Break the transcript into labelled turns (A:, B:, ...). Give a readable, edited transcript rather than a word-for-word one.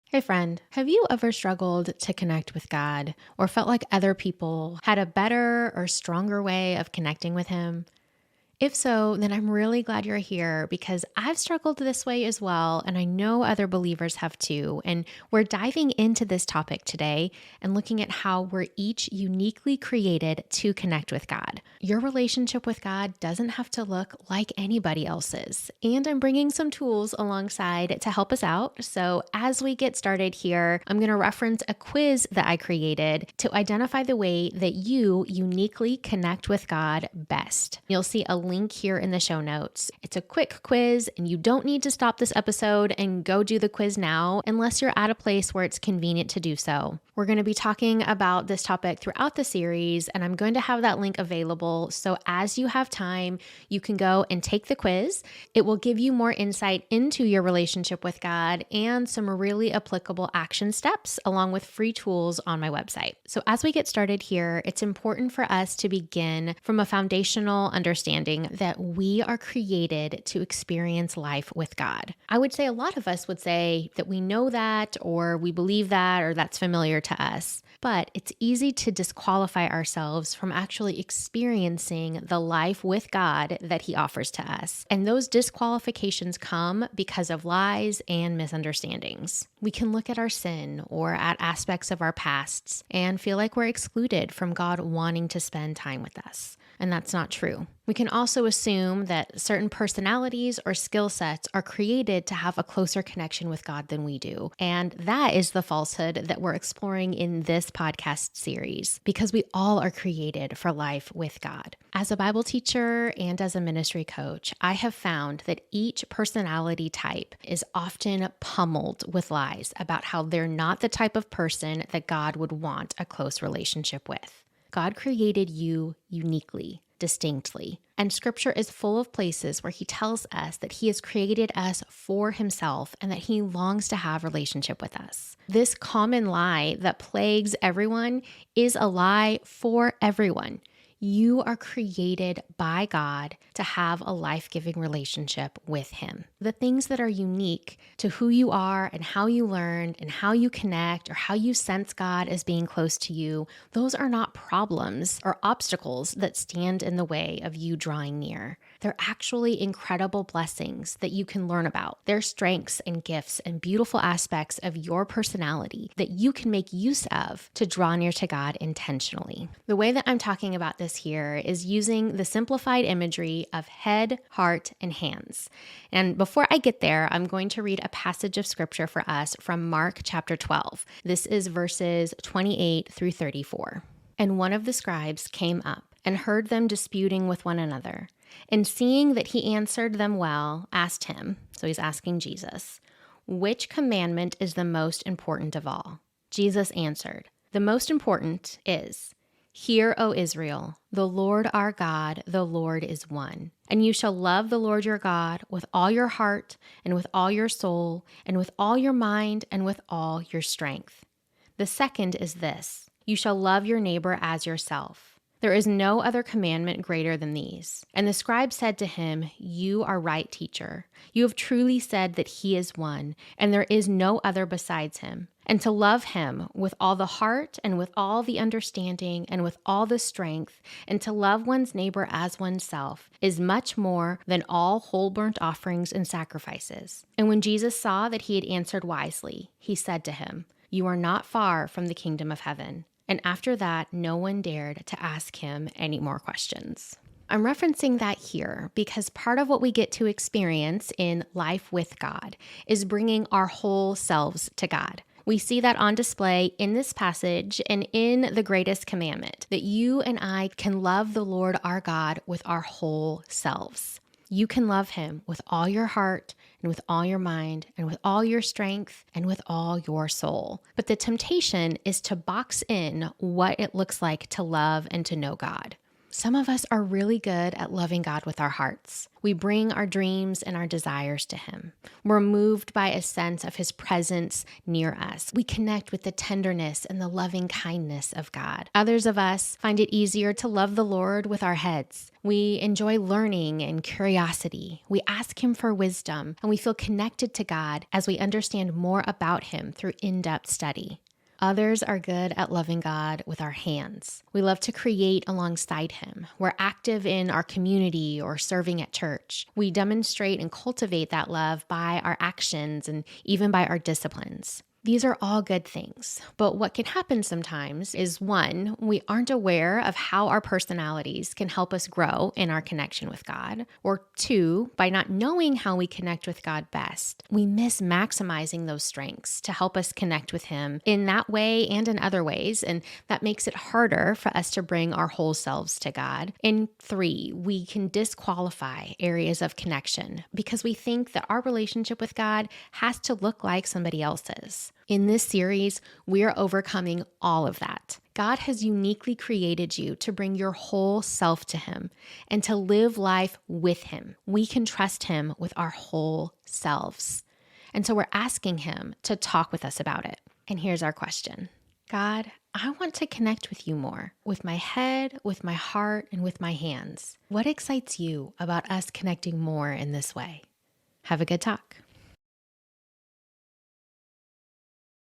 A: Hey friend, have you ever struggled to connect with God or felt like other people had a better or stronger way of connecting with Him? If so, then I'm really glad you're here because I've struggled this way as well, and I know other believers have too. And we're diving into this topic today and looking at how we're each uniquely created to connect with God. Your relationship with God doesn't have to look like anybody else's. And I'm bringing some tools alongside to help us out. So as we get started here, I'm going to reference a quiz that I created to identify the way that you uniquely connect with God best. You'll see a link here in the show notes. It's a quick quiz, and you don't need to stop this episode and go do the quiz now unless you're at a place where it's convenient to do so. We're going to be talking about this topic throughout the series, and I'm going to have that link available. So as you have time, you can go and take the quiz. It will give you more insight into your relationship with God and some really applicable action steps along with free tools on my website. So as we get started here, it's important for us to begin from a foundational understanding that we are created to experience life with God. I would say a lot of us would say that we know that, or we believe that, or that's familiar to us. But it's easy to disqualify ourselves from actually experiencing the life with God that He offers to us. And those disqualifications come because of lies and misunderstandings. We can look at our sin or at aspects of our pasts and feel like we're excluded from God wanting to spend time with us. And that's not true. We can also assume that certain personalities or skill sets are created to have a closer connection with God than we do. And that is the falsehood that we're exploring in this podcast series, because we all are created for life with God. As a Bible teacher and as a ministry coach, I have found that each personality type is often pummeled with lies about how they're not the type of person that God would want a close relationship with. God created you uniquely, distinctly. And scripture is full of places where He tells us that He has created us for Himself and that He longs to have relationship with us. This common lie that plagues everyone is a lie for everyone. You are created by God to have a life-giving relationship with Him. The things that are unique to who you are and how you learn and how you connect or how you sense God as being close to you, those are not problems or obstacles that stand in the way of you drawing near. They're actually incredible blessings that you can learn about. They're strengths and gifts and beautiful aspects of your personality that you can make use of to draw near to God intentionally. The way that I'm talking about this here is using the simplified imagery of head, heart, and hands. And before I get there, I'm going to read a passage of scripture for us from Mark chapter 12. This is verses 28 through 34. And one of the scribes came up and heard them disputing with one another. And seeing that he answered them well, asked him, so he's asking Jesus, which commandment is the most important of all? Jesus answered, the most important is, hear, O Israel, the Lord our God, the Lord is one. And you shall love the Lord your God with all your heart and with all your soul and with all your mind and with all your strength. The second is this, you shall love your neighbor as yourself. There is no other commandment greater than these. And the scribe said to him, you are right, teacher. You have truly said that He is one, and there is no other besides Him. And to love Him with all the heart and with all the understanding and with all the strength, and to love one's neighbor as oneself is much more than all whole burnt offerings and sacrifices. And when Jesus saw that he had answered wisely, He said to him, you are not far from the kingdom of heaven. And after that, no one dared to ask him any more questions. I'm referencing that here because part of what we get to experience in life with God is bringing our whole selves to God. We see that on display in this passage and in the greatest commandment, that you and I can love the Lord our God with our whole selves. You can love Him with all your heart and with all your mind and with all your strength and with all your soul. But the temptation is to box in what it looks like to love and to know God. Some of us are really good at loving God with our hearts. We bring our dreams and our desires to Him. We're moved by a sense of His presence near us. We connect with the tenderness and the loving kindness of God. Others of us find it easier to love the Lord with our heads. We enjoy learning and curiosity. We ask Him for wisdom, and we feel connected to God as we understand more about Him through in-depth study. Others are good at loving God with our hands. We love to create alongside Him. We're active in our community or serving at church. We demonstrate and cultivate that love by our actions and even by our disciplines. These are all good things, but what can happen sometimes is one, we aren't aware of how our personalities can help us grow in our connection with God, or two, by not knowing how we connect with God best, we miss maximizing those strengths to help us connect with Him in that way and in other ways, and that makes it harder for us to bring our whole selves to God. And three, we can disqualify areas of connection because we think that our relationship with God has to look like somebody else's. In this series, we are overcoming all of that. God has uniquely created you to bring your whole self to Him and to live life with Him. We can trust Him with our whole selves. And so we're asking Him to talk with us about it. And here's our question. God, I want to connect with you more, with my head, with my heart, and with my hands. What excites you about us connecting more in this way? Have a good talk.